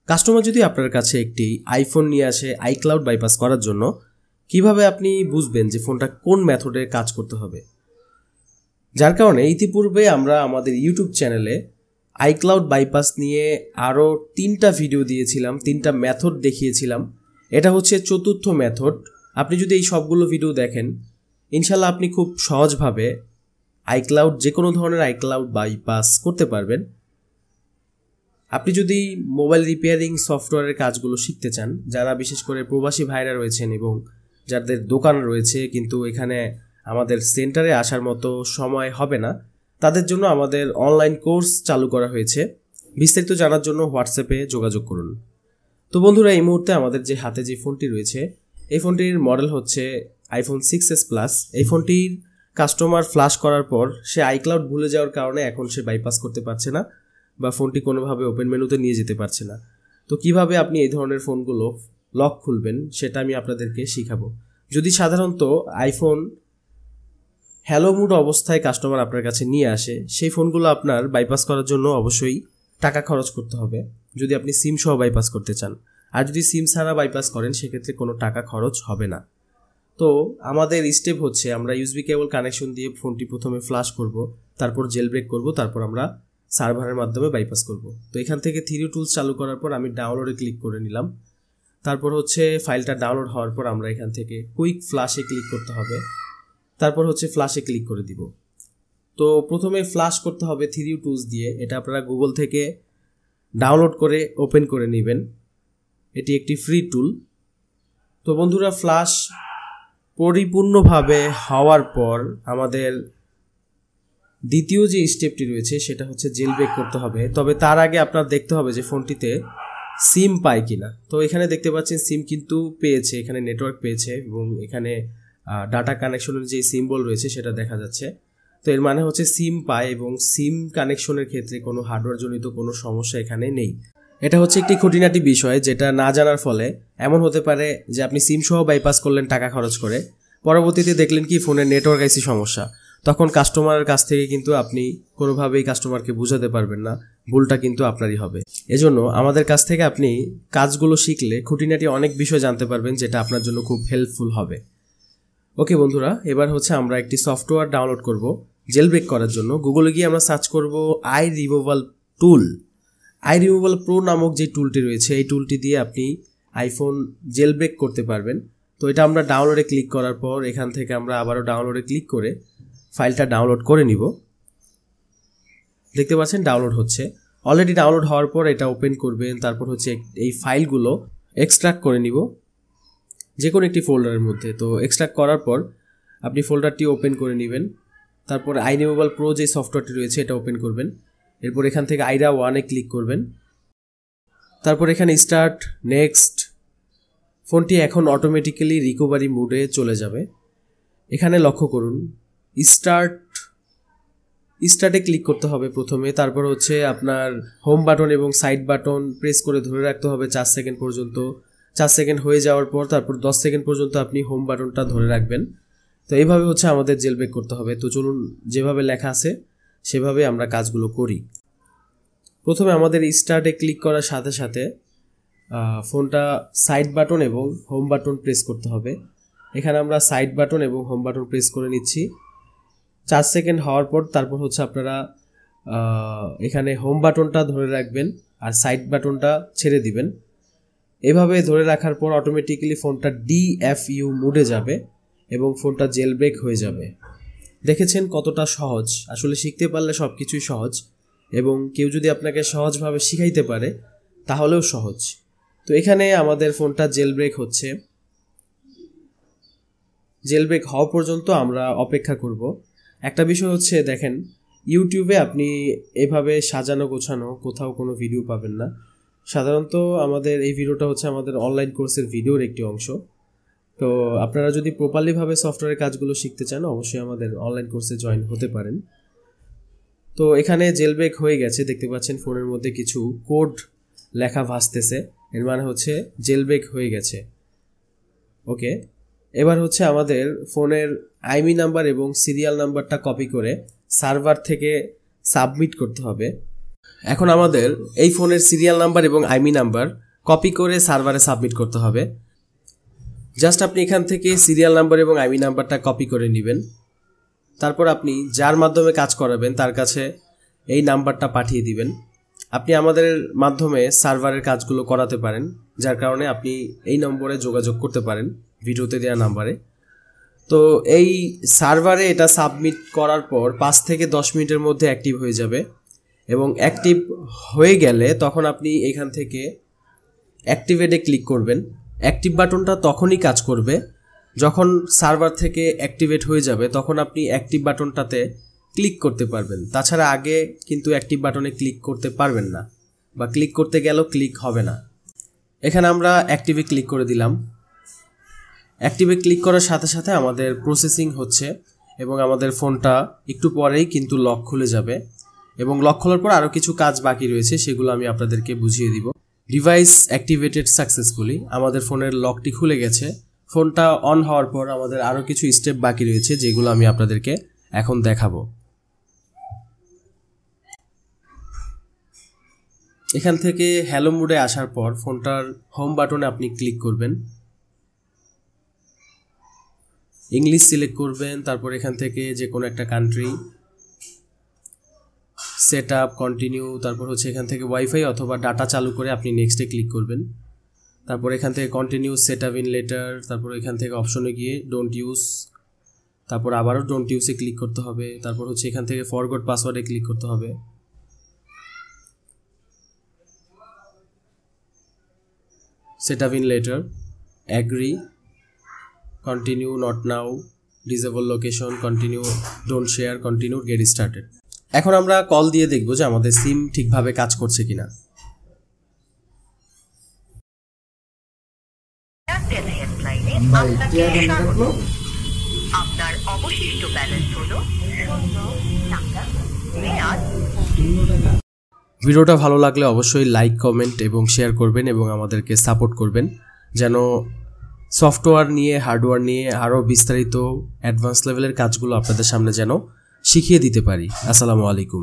Customer যদি আপনার কাছে একটি আইফোন নিয়ে আসে আইক্লাউড বাইপাস করার জন্য, কিভাবে আপনি বুঝবেন যে ফোনটা কোন মেথডে কাজ করতে হবে? যার কারণে ইতিপূর্বে আমরা আমাদের ইউটিউব চ্যানেলে আইক্লাউড বাইপাস নিয়ে আরও 3টা ভিডিও দিয়েছিলাম, 3টা মেথড দেখিয়েছিলাম। এটা হচ্ছে 4র্থ মেথড। আপনি যদি এই সবগুলো ভিডিও দেখেন, ইনশাল্লাহ আপনি খুব সহজভাবে আইক্লাউড যে কোনো ধরনের আইক্লাউড বাইপাস করতে পারবেন। আপনি যদি মোবাইল রিপেয়ারিং সফটওয়্যারের কাজগুলো শিখতে চান, যারা বিশেষ করে প্রবাসী ভাইরা রয়েছেন এবং যাদের দোকান রয়েছে কিন্তু এখানে আমাদের সেন্টারে আসার মতো সময় হবে না, তাদের জন্য আমাদের অনলাইন কোর্স চালু করা হয়েছে। বিস্তারিত জানার জন্য হোয়াটসঅ্যাপে যোগাযোগ করুন। তো বন্ধুরা, এই মুহূর্তে আমাদের যে হাতে যে ফোনটি রয়েছে, এই ফোনটির মডেল হচ্ছে আইফোন 6s প্লাস। এই ফোনটির কাস্টমার ফ্লাশ করার পর সে আইক্লাউড ভুলে যাওয়ার কারণে এখন সে বাইপাস করতে পারছে না বা ফোনটি কোনোভাবে ওপেন মেনুতে নিয়ে যেতে পারছে না। তো কিভাবে আপনি এই ধরনের ফোনগুলো লক খুলবেন সেটা আমি আপনাদেরকে শিখাবো। যদি সাধারণত আইফোন হ্যালো মুড অবস্থায় কাস্টমার আপনার কাছে নিয়ে আসে, সেই ফোনগুলো আপনার বাইপাস করার জন্য অবশ্যই টাকা খরচ করতে হবে যদি আপনি সিম সহ বাইপাস করতে চান। আর যদি সিম ছাড়া বাইপাস করেন সেক্ষেত্রে কোনো টাকা খরচ হবে না। তো আমাদের স্টেপ হচ্ছে, আমরা ইউএসবি কেবল কানেকশন দিয়ে ফোনটি প্রথমে ফ্লাশ করব, তারপর জেল ব্রেক করব, তারপর আমরা সার্ভারের মাধ্যমে বাইপাস করব। তো এখান থেকে 3D টুলস চালু করার পর আমি ডাউনলোডে ক্লিক করে নিলাম। তারপর হচ্ছে ফাইলটা ডাউনলোড হওয়ার পর আমরা এখান থেকে কুইক ফ্লাশে ক্লিক করতে হবে। তারপর হচ্ছে ফ্লাশে ক্লিক করে দিব। তো প্রথমে ফ্লাশ করতে হবে 3D টুলস দিয়ে। এটা আপনারা গুগল থেকে ডাউনলোড করে ওপেন করে নেবেন। এটি একটি ফ্রি টুল। তো বন্ধুরা, ফ্লাশ পরিপূর্ণভাবে হওয়ার পর আমাদের দ্বিতীয় যে স্টেপটি রয়েছে সেটা হচ্ছে জেল ব্রেক করতে হবে। তবে তার আগে আপনার দেখতে হবে যে ফোনটিতে সিম পায় কিনা। তো এখানে দেখতে পাচ্ছেন সিম কিন্তু পেয়েছে, এখানে নেটওয়ার্ক পেয়েছে এবং এখানে ডাটা কানেকশনের যে সিম্বল রয়েছে সেটা দেখা যাচ্ছে। তো এর মানে হচ্ছে সিম পায় এবং সিম কানেকশনের ক্ষেত্রে কোনো হার্ডওয়্যারজনিত কোনো সমস্যা এখানে নেই। এটা হচ্ছে একটি খুঁটিনাটি বিষয়, যেটা না জানার ফলে এমন হতে পারে যে আপনি সিম সহ বাইপাস করলেন টাকা খরচ করে, পরবর্তীতে দেখলেন কি ফোনের নেটওয়ার্ক আইসি সমস্যা। তখন কাস্টমারের কাছ থেকে কিন্তু আপনি কোনোভাবেই কাস্টমারকে বোঝাতে পারবেন না, ভুলটা কিন্তু আপনারই হবে। এজন্য আমাদের কাছ থেকে আপনি কাজগুলো শিখলে খুঁটিনাটি অনেক বিষয় জানতে পারবেন, যেটা আপনার জন্য খুব হেল্পফুল হবে। ওকে বন্ধুরা, এবার হচ্ছে আমরা একটি সফটওয়্যার ডাউনলোড করব জেল ব্রেক করার জন্য। গুগলে গিয়ে আমরা সার্চ করব I removal tool. I removal pro নামক যে টুলটি রয়েছে, এই টুলটি দিয়ে আপনি আইফোন জেল ব্রেক করতে পারবেন। তো এটা আমরা ডাউনলোডে ক্লিক করার পর এখান থেকে আমরা আবারও ডাউনলোডে ক্লিক করে ফাইলটা ডাউনলোড করে নিব। দেখতে পাচ্ছেন ডাউনলোড হচ্ছে। অলরেডি ডাউনলোড হওয়ার পর এটা ওপেন করবেন। তারপর হচ্ছে এই ফাইলগুলো এক্সট্রাক্ট করে নিব যে কোনো একটি ফোল্ডারের মধ্যে। তো এক্সট্রাক্ট করার পর আপনি ফোল্ডারটি ওপেন করে নেবেন। তারপর আই রিমুভাল প্রো যে সফটওয়্যারটি রয়েছে এটা ওপেন করবেন। এরপর এখান থেকে আইরা 1-এ ক্লিক করবেন। তারপর এখানে স্টার্ট, নেক্সট। ফোনটি এখন অটোমেটিক্যালি রিকভারি মোডে চলে যাবে। এখানে লক্ষ্য করুন, স্টার্টে ক্লিক করতে হবে প্রথমে। তারপর হচ্ছে আপনার হোম বাটন এবং সাইড বাটন প্রেস করে ধরে রাখতে হবে 4 সেকেন্ড পর্যন্ত। 4 সেকেন্ড হয়ে যাওয়ার পর তারপর 10 সেকেন্ড পর্যন্ত আপনি হোম বাটনটা ধরে রাখবেন। তো এইভাবে হচ্ছে আমাদের জেল ব্রেক করতে হবে। তো চলুন, যেভাবে লেখা আছে সেভাবে আমরা কাজগুলো করি। প্রথমে আমাদের স্টার্টে ক্লিক করার সাথে সাথে ফোনটা সাইড বাটন এবং হোম বাটন প্রেস করতে হবে। এখানে আমরা সাইড বাটন এবং হোম বাটন প্রেস করে নিচ্ছি। 4 সেকেন্ড হওয়ার পর তারপর হচ্ছে আপনারা এখানে হোম বাটনটা ধরে রাখবেন আর সাইড বাটনটা ছেড়ে দিবেন। এভাবে ধরে রাখার পর অটোমেটিক্যালি ফোনটা DFU মোডে যাবে এবং ফোনটা জেল ব্রেক হয়ে যাবে। দেখেছেন কতটা সহজ? আসলে শিখতে পারলে সব কিছুই সহজ, এবং কেউ যদি আপনাকে সহজভাবে শিখাইতে পারে তাহলেও সহজ। তো এখানে আমাদের ফোনটা জেল ব্রেক হচ্ছে। জেল ব্রেক হওয়া পর্যন্ত আমরা অপেক্ষা করব। একটা বিষয় হচ্ছে, দেখেন ইউটিউবে আপনি এভাবে সাজানো গোছানো কোথাও কোনো ভিডিও পাবেন না। সাধারণত আমাদের এই ভিডিওটা হচ্ছে আমাদের অনলাইন কোর্সের ভিডিওর একটি অংশ। তো আপনারা যদি প্রপারলিভাবে সফটওয়্যারের কাজগুলো শিখতে চান অবশ্যই আমাদের অনলাইন কোর্সে জয়েন হতে পারেন। তো এখানে জেল ব্রেক হয়ে গেছে, দেখতে পাচ্ছেন ফোনের মধ্যে কিছু কোড লেখা ভাসতেছে, এর মানে হচ্ছে জেল ব্রেক হয়ে গেছে। ওকে, এবার হচ্ছে আমাদের ফোনের আইমি নাম্বার এবং সিরিয়াল নাম্বারটা কপি করে সার্ভার থেকে সাবমিট করতে হবে। এখন আমাদের এই ফোনের সিরিয়াল নাম্বার এবং আইমি নাম্বার কপি করে সার্ভারে সাবমিট করতে হবে। জাস্ট আপনি এখান থেকে সিরিয়াল নাম্বার এবং আইমি নাম্বারটা কপি করে নেবেন। তারপর আপনি যার মাধ্যমে কাজ করাবেন তার কাছে এই নাম্বারটা পাঠিয়ে দিবেন। আপনি আমাদের মাধ্যমে সার্ভারের কাজগুলো করাতে পারেন, যার কারণে আপনি এই নম্বরে যোগাযোগ করতে পারেন ভিডিওতে দেওয়া নাম্বারে। তো এই সার্ভারে এটা সাবমিট করার পর 5 থেকে 10 মিনিটের মধ্যে অ্যাক্টিভ হয়ে যাবে এবং অ্যাক্টিভ হয়ে গেলে তখন আপনি এখান থেকে অ্যাক্টিভেটে ক্লিক করবেন। অ্যাক্টিভ বাটনটা তখনই কাজ করবে যখন সার্ভার থেকে অ্যাক্টিভেট হয়ে যাবে, তখন আপনি অ্যাক্টিভ বাটনটাতে ক্লিক করতে পারবেন। তাছাড়া আগে কিন্তু অ্যাক্টিভ বাটনে ক্লিক করতে পারবেন না, বা ক্লিক করতে গেলেও ক্লিক হবে না। এখানে আমরা অ্যাক্টিভে ক্লিক করে দিলাম। অ্যাক্টিভে ক্লিক করার সাথে সাথে আমাদের প্রসেসিং হচ্ছে এবং আমাদের ফোনটা একটু পরেই কিন্তু লক খুলে যাবে এবং লক খোলার পর আরও কিছু কাজ বাকি রয়েছে, সেগুলো আমি আপনাদেরকে বুঝিয়ে দিব। ডিভাইস অ্যাক্টিভেটেড সাকসেসফুলি, আমাদের ফোনের লকটি খুলে গেছে। ফোনটা অন হওয়ার পর আমাদের আরও কিছু স্টেপ বাকি রয়েছে, যেগুলো আমি আপনাদেরকে এখন দেখাবো। এখান থেকে হ্যালো মোডে আসার পর ফোনটার হোম বাটনে আপনি ক্লিক করবেন, ইংলিশ সিলেক্ট করবেন। তারপর এখান থেকে যে কোনো একটা কান্ট্রি, সেট আপ, কন্টিনিউ, তারপর হচ্ছে এখান থেকে ওয়াইফাই অথবা ডাটা চালু করে আপনি নেক্সটে ক্লিক করবেন। তারপর এখান থেকে continue, set up in letter, তারপর এখান থেকে অপশনে গিয়ে ডোন্ট ইউজ, তারপর আবারও ডোন্ট ইউজে ক্লিক করতে হবে। তারপর হচ্ছে এখান থেকে ফরগট পাসওয়ার্ডে ক্লিক করতে হবে। Set up in letter, agree, continue, not now, disable location, continue, don't share, continue, get started. এখন আমরা কল দিয়ে দেখব যে আমাদের সিম ঠিকভাবে কাজ করছে কিনা। আপনার অবশিষ্ট ব্যালেন্স হলো ভিডিওটা ভালো লাগলে অবশ্যই লাইক, কমেন্ট এবং শেয়ার করবেন এবং আমাদেরকে সাপোর্ট করবেন, যেন সফটওয়্যার নিয়ে, হার্ডওয়্যার নিয়ে আরও বিস্তারিত অ্যাডভান্স লেভেলের কাজগুলো আপনাদের সামনে যেন শিখিয়ে দিতে পারি। আসসালামু আলাইকুম।